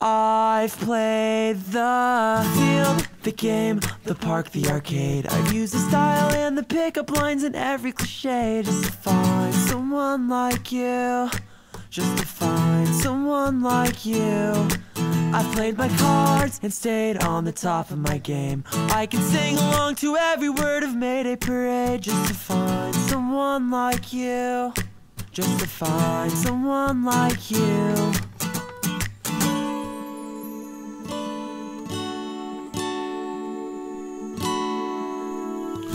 I've played the field, the game, the park, the arcade. I've used the style and the pickup lines and every cliche just to find someone like you. Just to find someone like you. I've played my cards and stayed on the top of my game. I can sing along to every word of Mayday Parade just to find someone like you. Just to find someone like you.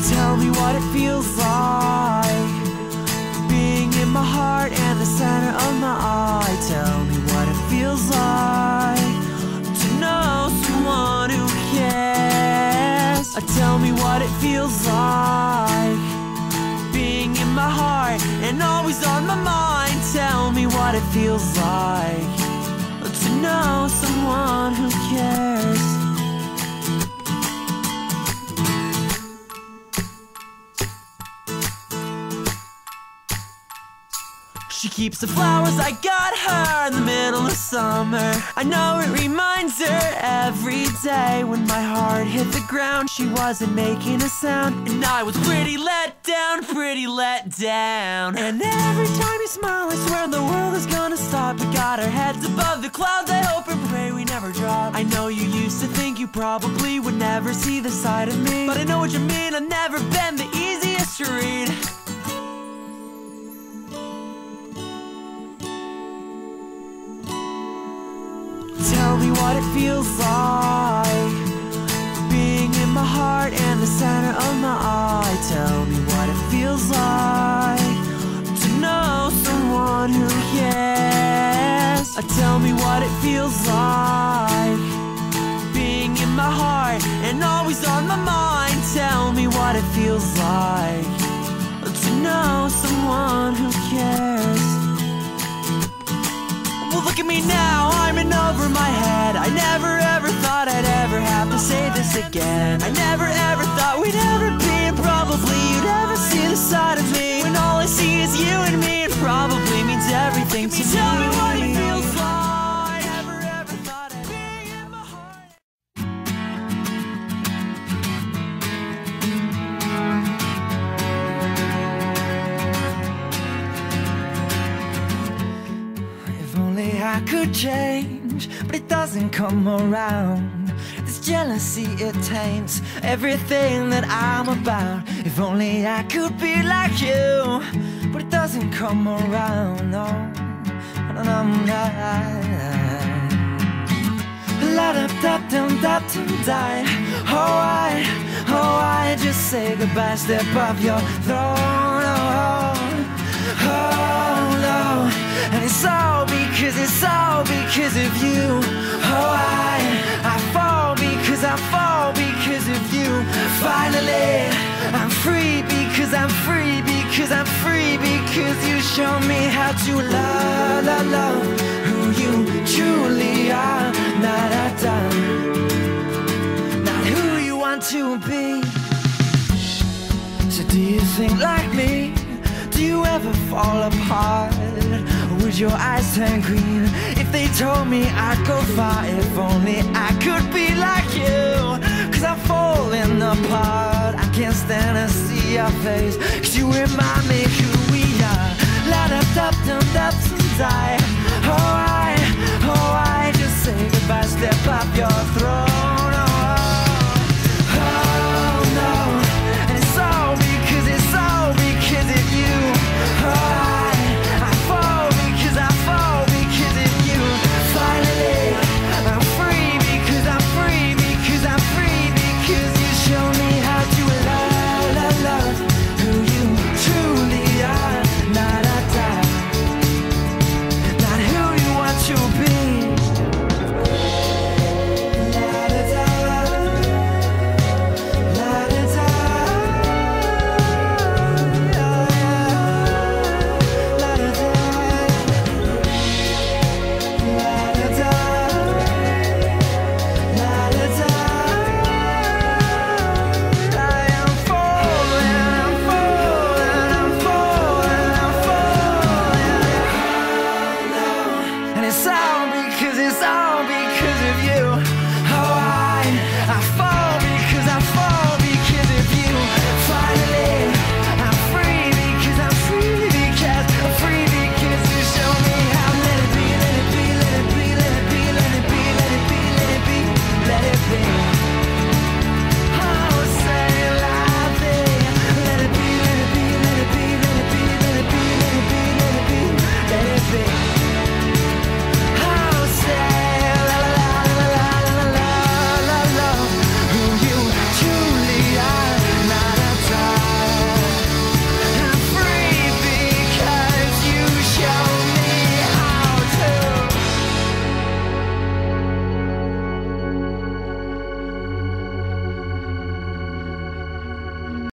Tell me what it feels like being in my heart and the center of my eye. Tell me what it feels like to know someone who cares. Tell me what it feels like being in my heart and always on my mind. Tell me what it feels like to know someone who cares. She keeps the flowers I got her in the middle of summer. I know it reminds her every day. When my heart hit the ground, she wasn't making a sound, and I was pretty let down, pretty let down. And every time you smile, I swear the world is gonna stop. We got our heads above the clouds, I hope and pray we never drop. I know you used to think you probably would never see the side of me, but I know what you mean, I've never been the easiest to read. Tell me what it feels like being in my heart and the center of my eye. Tell me what it feels like to know someone who cares. Tell me what it feels like being in my heart and always on my mind. Tell me what it feels like to know someone who cares. Well, look at me now, I'm in over my head. I never ever thought I'd ever have to say this again. I never ever thought we'd ever be, and probably you'd ever see the side of me when all I see is you and me. It probably means everything to me. Tell me what it feels like. Never ever thought I'd be in my heart. I could change, but it doesn't come around. This jealousy, it taints everything that I'm about. If only I could be like you, but it doesn't come around, no, no, no, no. La da da dum da dum die. Oh, I just say goodbye, step off your throne. Oh, no. And it's all because of you. Oh, I fall because of you. Finally, I'm free because you show me how to love who you truly are. Not who you want to be. So do you think like me? Do you ever fall apart? Or would your eyes turn green if they told me I'd go far? If only I could be like you, 'cause I'm falling apart. I can't stand to see your face, 'cause you remind me who we are. La da da dum da dum die. Oh,